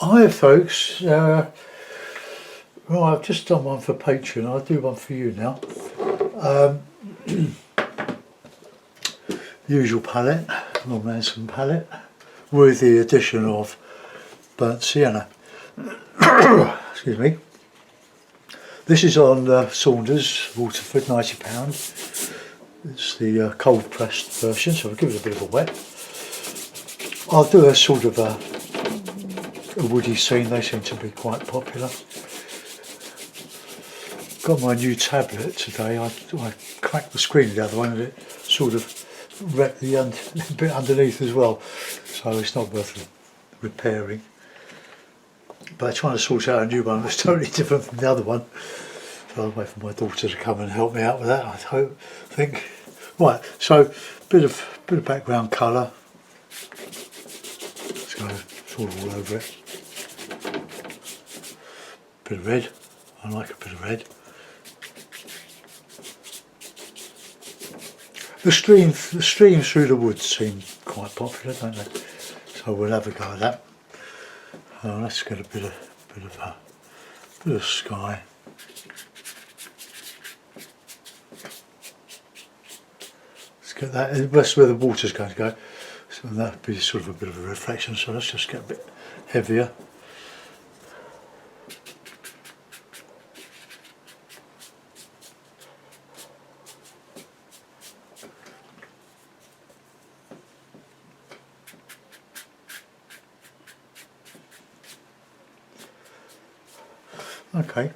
Hi folks, right, I've just done one for Patreon. I'll do one for you now. Usual palette, Long Ransom palette, with the addition of burnt sienna. Excuse me. This is on Saunders, Waterford, £90. It's the cold pressed version, so I'll give it a bit of a wet. I'll do a sort of a woody scene. They seem to be quite popular. Got my new tablet today. I cracked the screen of the other one and it sort of wrecked the bit underneath as well, so it's not worth repairing. But trying to sort out a new one that's totally different from the other one, so I'll wait for my daughter to come and help me out with that. I think. Right, so bit of background colour. Let's go sort of all over it. Bit of red. I like a bit of red. The streams through the woods seem quite popular, don't they? So we'll have a go at that. Let's get a bit of sky. Let's get that. That's where the water's going to go. So that'll be sort of a bit of a reflection. So let's just get a bit heavier. Okay,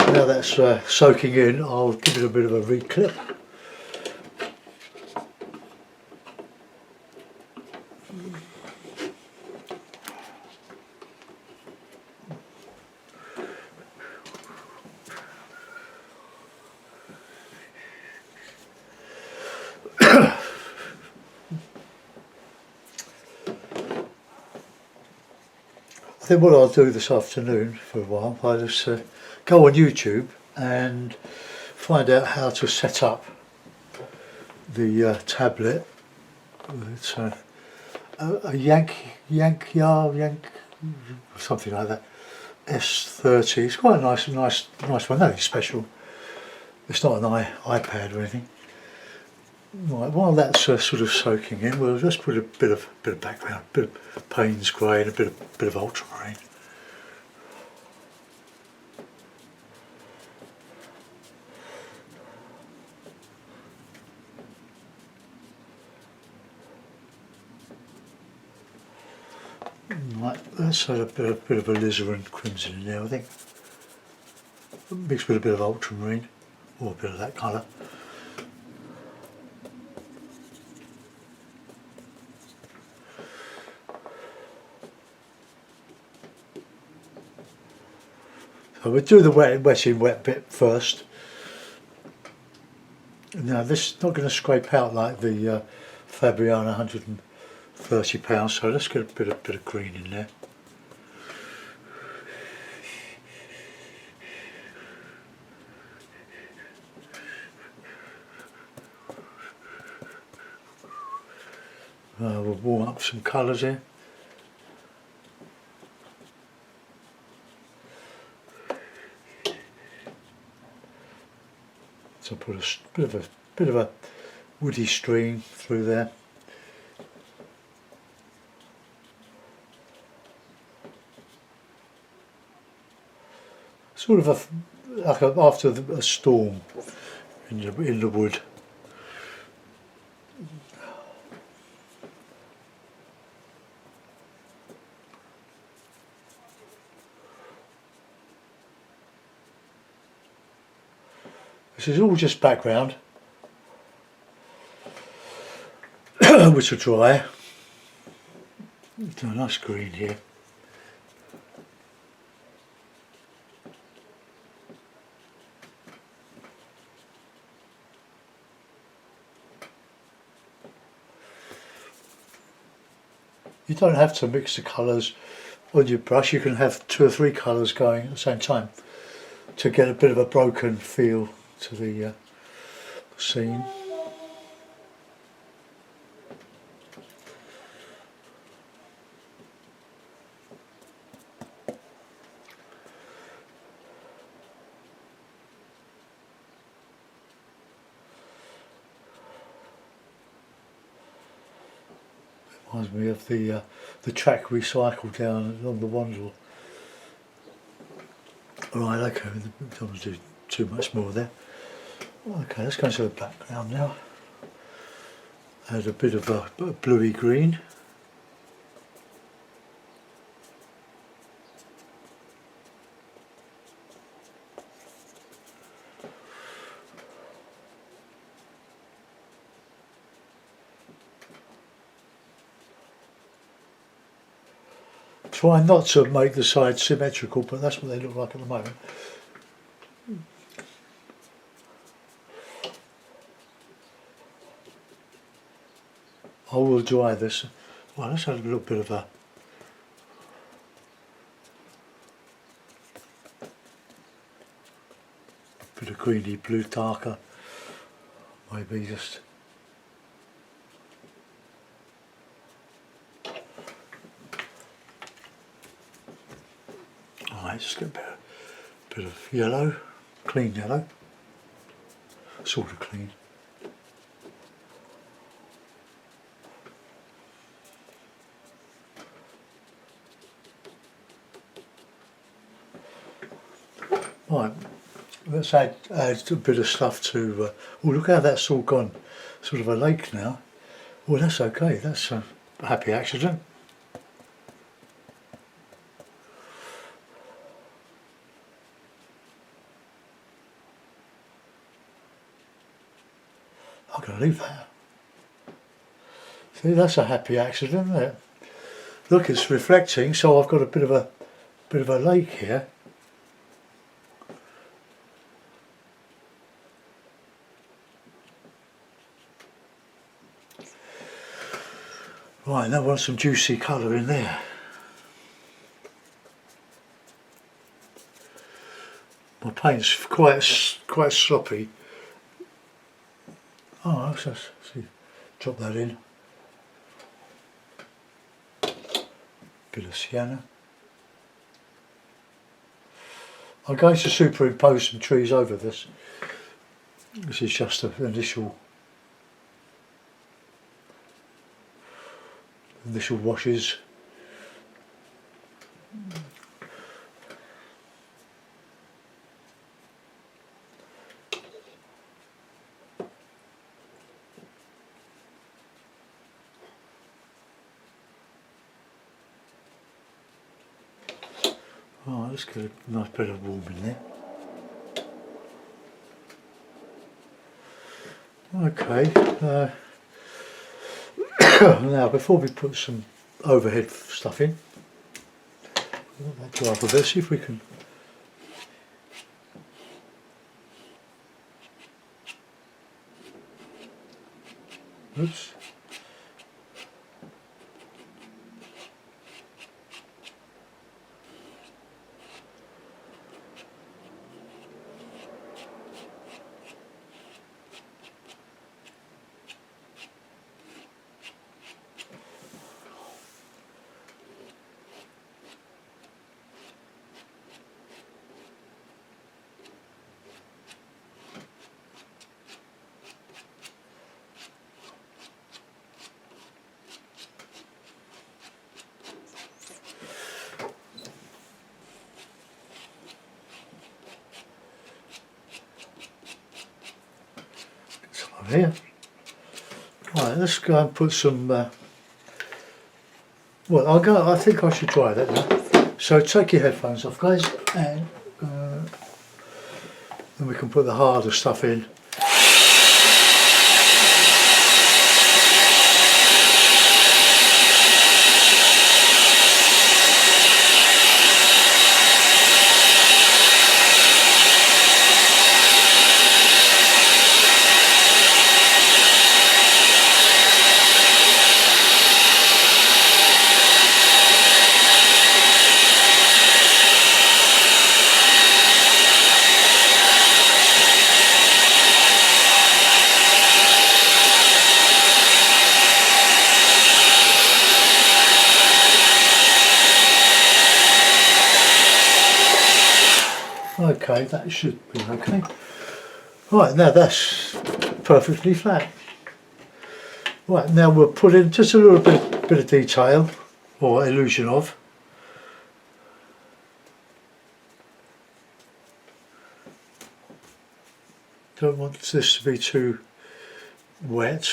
now that's soaking in, I'll give it a bit of a re-clip. I think what I'll do this afternoon for a while, I'll just go on YouTube and find out how to set up the tablet. It's a Yank something like that, S30. It's quite a nice one. Nothing special. It's not an iPad or anything. Right, while that's sort of soaking in, we'll just put a bit of background, a bit of Payne's grey and a bit of ultramarine. Right, let's add a bit of alizarin crimson in there, I think. Mixed with a bit of ultramarine, or a bit of that colour. So we'll do the wet bit first. Now this is not going to scrape out like the Fabriana £130, so let's get a bit of green in there. We'll warm up some colours here. So put a bit of a woody stream through there. Sort of after a storm in the wood. This is all just background, which will dry. Do a nice green here. You don't have to mix the colours on your brush. You can have 2 or 3 colours going at the same time to get a bit of a broken feel to the scene. Reminds me of the track we cycled down on the Wandle. Right, okay, don't want to do too much more there. Okay, let's go into the background now. Add a bit of a bluey green. Try not to make the sides symmetrical, but that's what they look like at the moment. I will dry this. Well, let's have a little bit of a greeny blue, darker, maybe just. Alright, just get a bit of yellow, clean yellow, sort of clean. Right, let's add a bit of stuff to, oh look how that's all gone, sort of a lake now. Well that's okay, that's a happy accident. I'm going to leave that. See, that's a happy accident, isn't it? Look, it's reflecting, so I've got a bit of a lake here. Right, now I want some juicy colour in there. My paint's quite sloppy. Oh, let's just see. Drop that in. Bit of sienna. I'm going to superimpose some trees over this. This is just an initial washes. Oh, let's get a nice bit of warm in there. Okay, now before we put some overhead stuff in, let that dry up a bit, see if we can. Oops. Here. Right, let's go and put some. Well, I think I should try that now. So take your headphones off, guys, and then we can put the harder stuff in. Okay, that should be okay. Right, now that's perfectly flat. Right, now we'll put in just a little bit bit of detail, or illusion of. Don't want this to be too wet.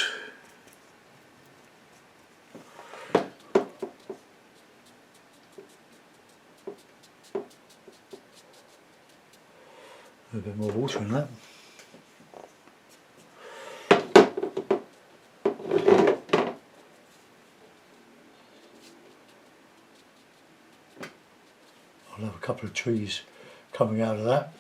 A bit more water in that. I'll have a couple of trees coming out of that.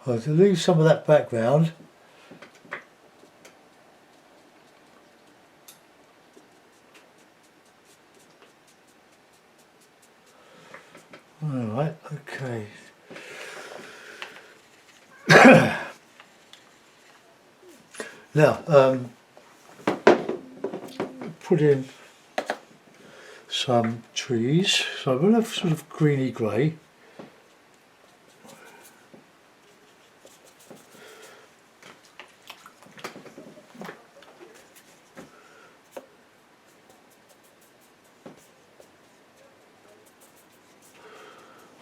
Well, to leave some of that background, alright, okay. Now, put in some trees, so we'll have sort of greeny grey.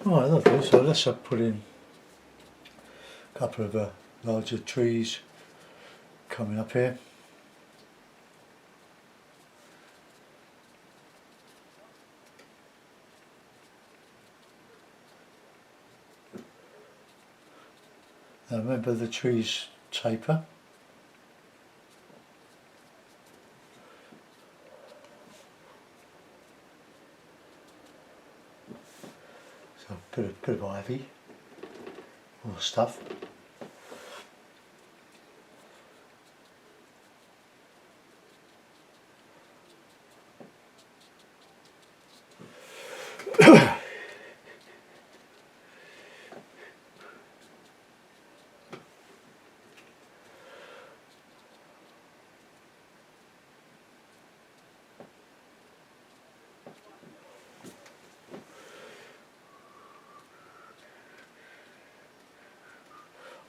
Alright, lovely, so let's put in a couple of larger trees coming up here. Now remember, the trees taper. So bit of ivy or stuff.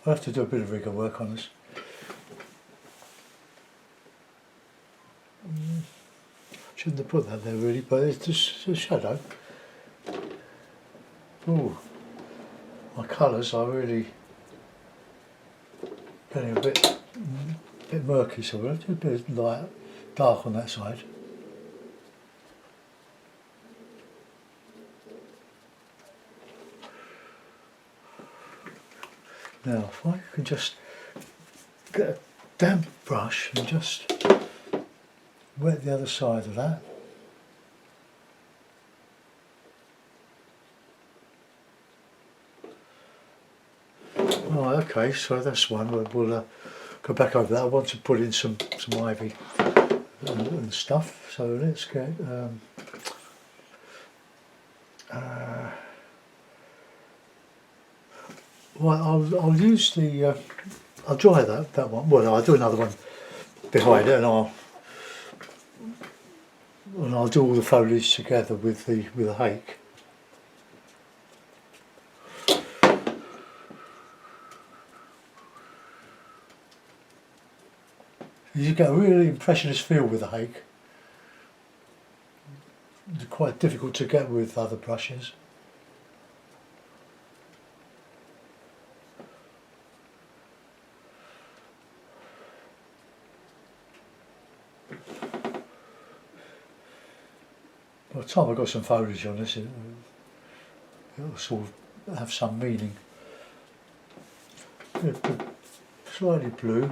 I'll have to do a bit of rigger work on this. Shouldn't have put that there really, but it's just a shadow. Ooh, my colours are really getting a bit murky, so we'll do a bit of light, dark on that side. Now, if I can just get a damp brush and just wet the other side of that. Oh, okay, so that's one. We'll go back over that. I want to put in some ivy and stuff. So let's get well, I'll use the I'll dry that one. Well, I'll do another one behind it, and I'll do all the foliage together with the hake. You get a really impressionist feel with the hake. It's quite difficult to get with other brushes. By the time I've got some foliage on this, it'll sort of have some meaning. Slightly blue.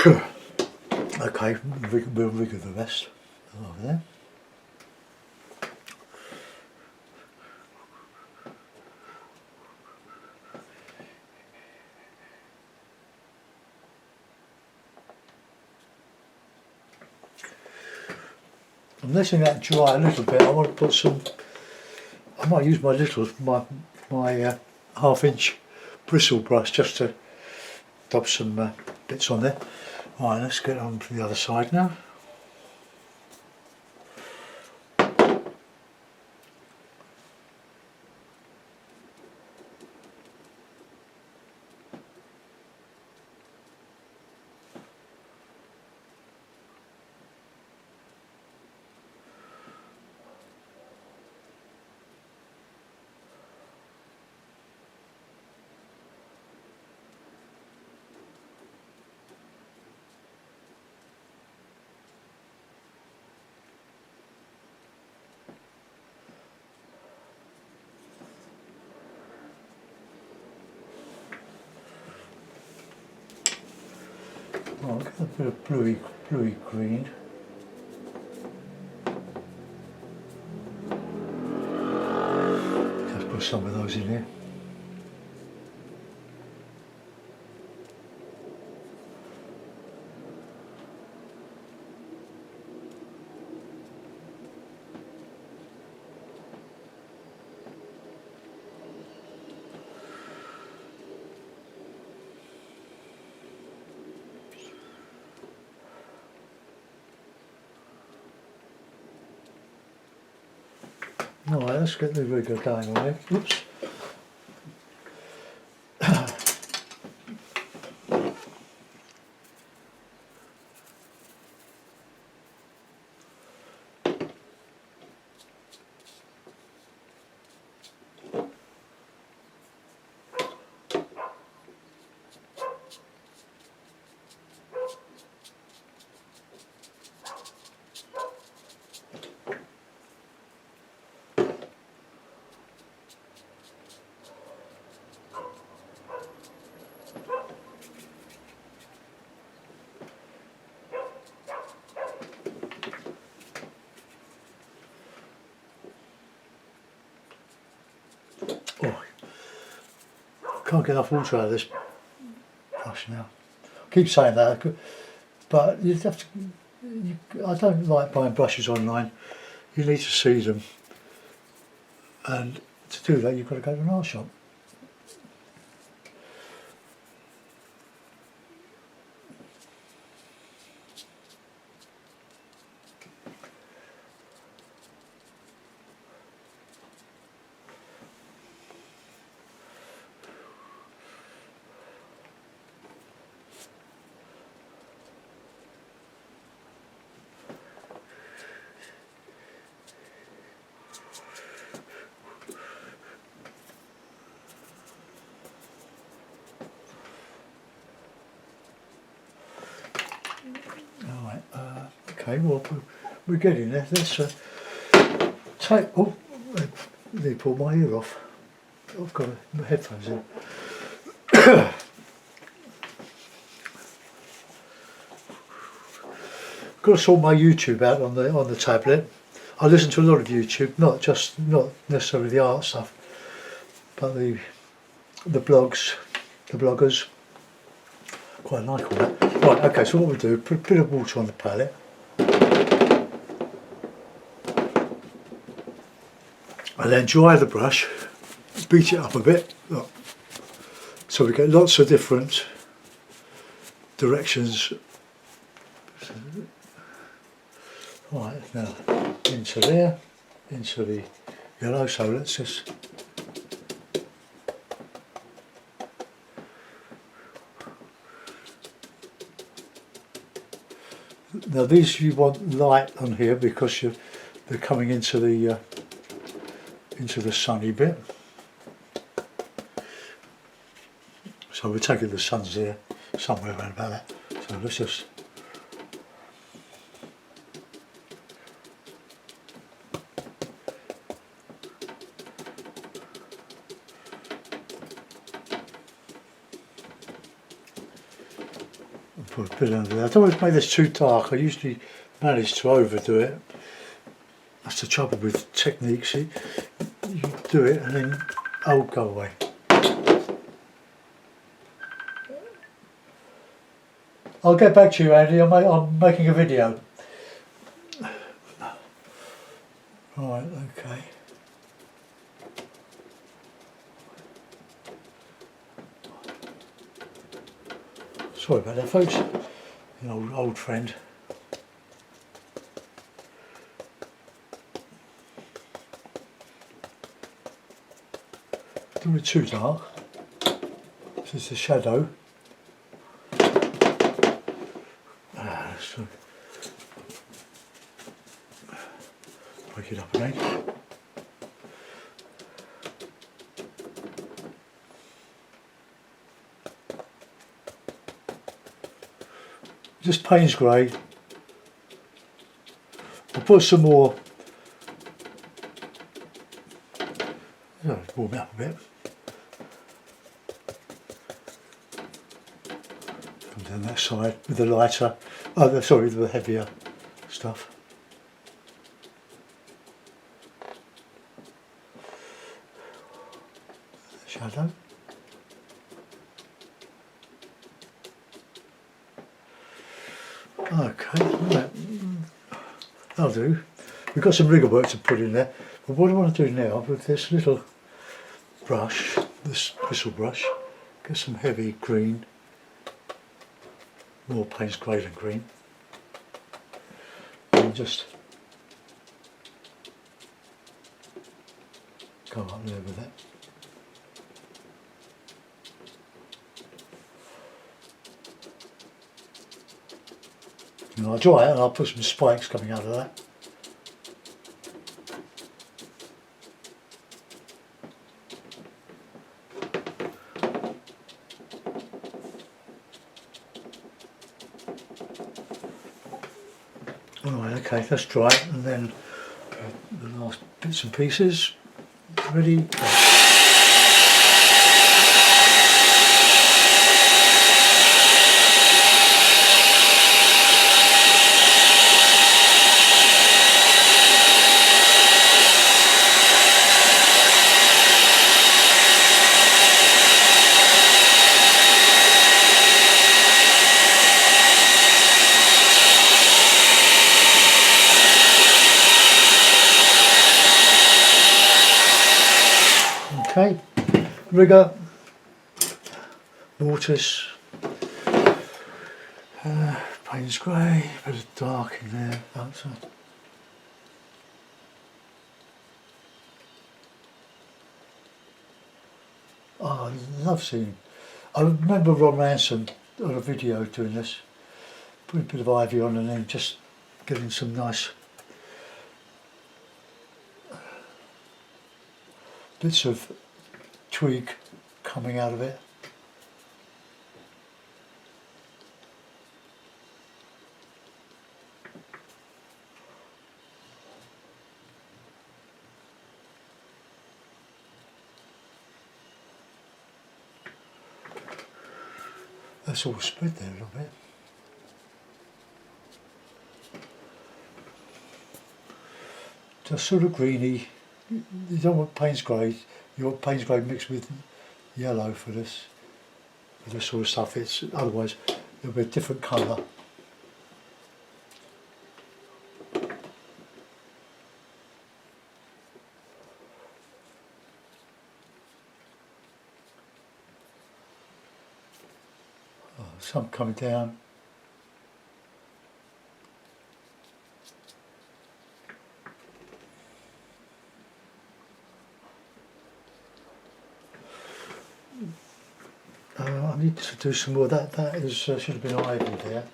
Okay, we'll rig the rest over there. I'm letting that dry a little bit. I want to put some. I might use my half-inch bristle brush just to dab some bits on there. Right, let's get on to the other side now. Oh, get a bit of bluey green. Just put some of those in here. Alright, let's get the rigger going on here. Oops. Oh, can't get enough water out of this brush now. I keep saying that, but you have to. I don't like buying brushes online. You need to see them, and to do that, you've got to go to an art shop. Alright, okay, well, we're getting there. Let's take. Oh, let me pull my ear off. I've got my headphones in. Got to sort my YouTube out on the tablet. I listen to a lot of YouTube, not necessarily the art stuff, but the blogs, the bloggers. Quite like all that. Right, okay, so what we do, put a bit of water on the palette. And then dry the brush, beat it up a bit. Look. So we get lots of different directions. Right, now into there, into the yellow, so let's just now these you want light on here because they're coming into the sunny bit. So we're taking the sun's there somewhere around about that. So let's just Put a bit under there. I don't want to make this too dark. I usually manage to overdo it. That's the trouble with techniques. You do it and then go away. I'll get back to you, Andy. I'm making a video. Right, okay. Sorry about that, folks. An old friend. Don't be too dark. This is the shadow. Break it up again. Just Payne's grey. I'll put some more. Warm it up a bit. Come down that side with the lighter. Oh, sorry, the heavier stuff. Shadow. Okay, right. That'll do. We've got some rigger work to put in there, but what I want to do now with this little brush, this bristle brush, get some heavy green, more Payne's grey than green, and just go up there with it. And I'll dry it and I'll put some spikes coming out of that. Alright, okay, that's dry, and then the last bits and pieces ready. Okay, rigger, mortise, Payne's grey, a bit of dark in there. Oh, I love seeing. I remember Ron Ransom on a video doing this, putting a bit of ivy on and then just getting some nice bits of twig coming out of it. That's all spread there a little bit. Just sort of greeny. You don't want Payne's grey. You want Payne's grey mixed with yellow for this sort of stuff. It's otherwise it'll be a different colour. Oh, some coming down. I need to do some more. That is should have been ivy there.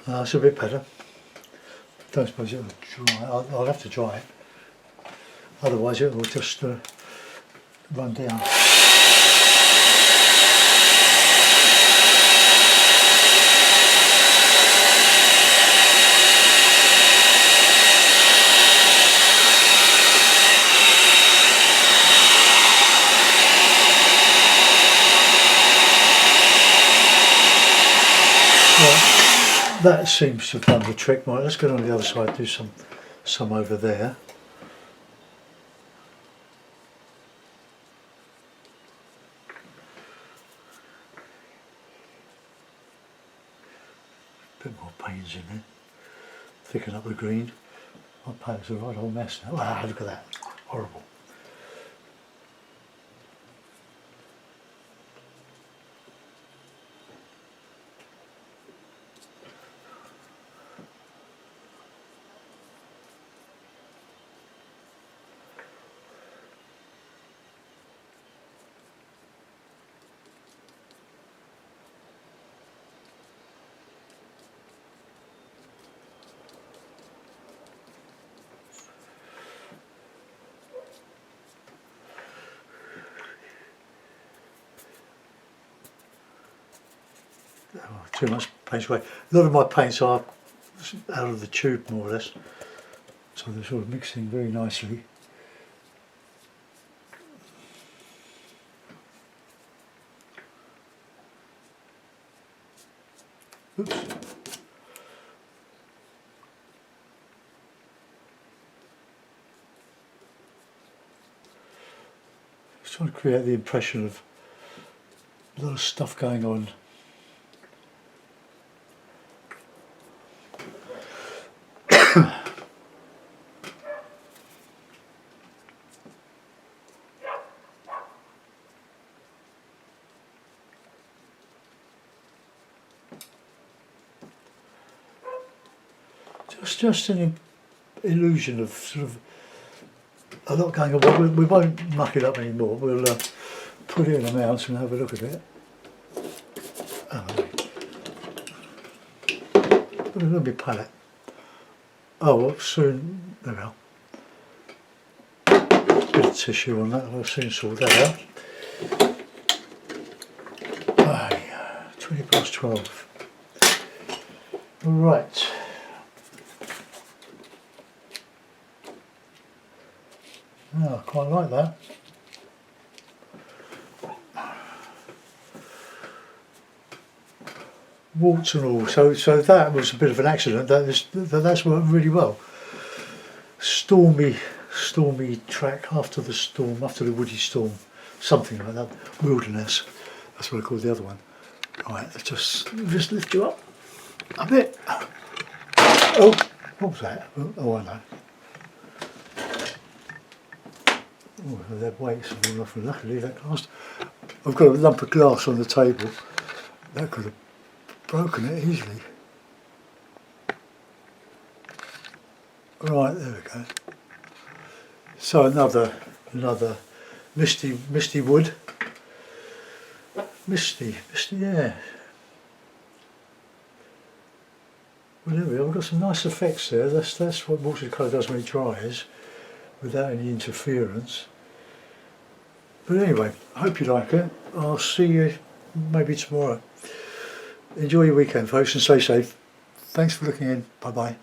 That's a bit better. Don't suppose it will dry. I'll have to dry it. Otherwise, it will just run down. that seems to have done the trick. Right, let's go on the other side, do some over there. Bit more pains in there. Thicken up the green. My palette's a right old mess now. Ah, look at that. Horrible. Oh, too much paint away. A lot of my paints are out of the tube more or less, so they're sort of mixing very nicely. Oops. Just trying to create the impression of a lot of stuff going on. Just an illusion of sort of a lot going on. We won't muck it up anymore. We'll put it in a mount and have a look at it. Put a little bit palette. Oh, well, soon. There we are. Bit of tissue on that. I'll soon sort that out. 20 past 12. Right. Oh, I quite like that. Warts and all. So that was a bit of an accident. That's worked really well. Stormy track after the storm, after the woody storm, something like that. Wilderness. That's what I call the other one. Right, let's just lift you up a bit. Oh, what was that? Oh, I know. Oh, their weight's fallen off, and luckily that glass. I've got a lump of glass on the table. That could have broken it easily. Right, there we go. So another misty wood. Misty, yeah. Well, there we are. We've got some nice effects there. That's what watercolour does when it dries, without any interference. But anyway, I hope you like it. I'll see you maybe tomorrow. Enjoy your weekend, folks, and stay safe. Thanks for looking in. Bye bye.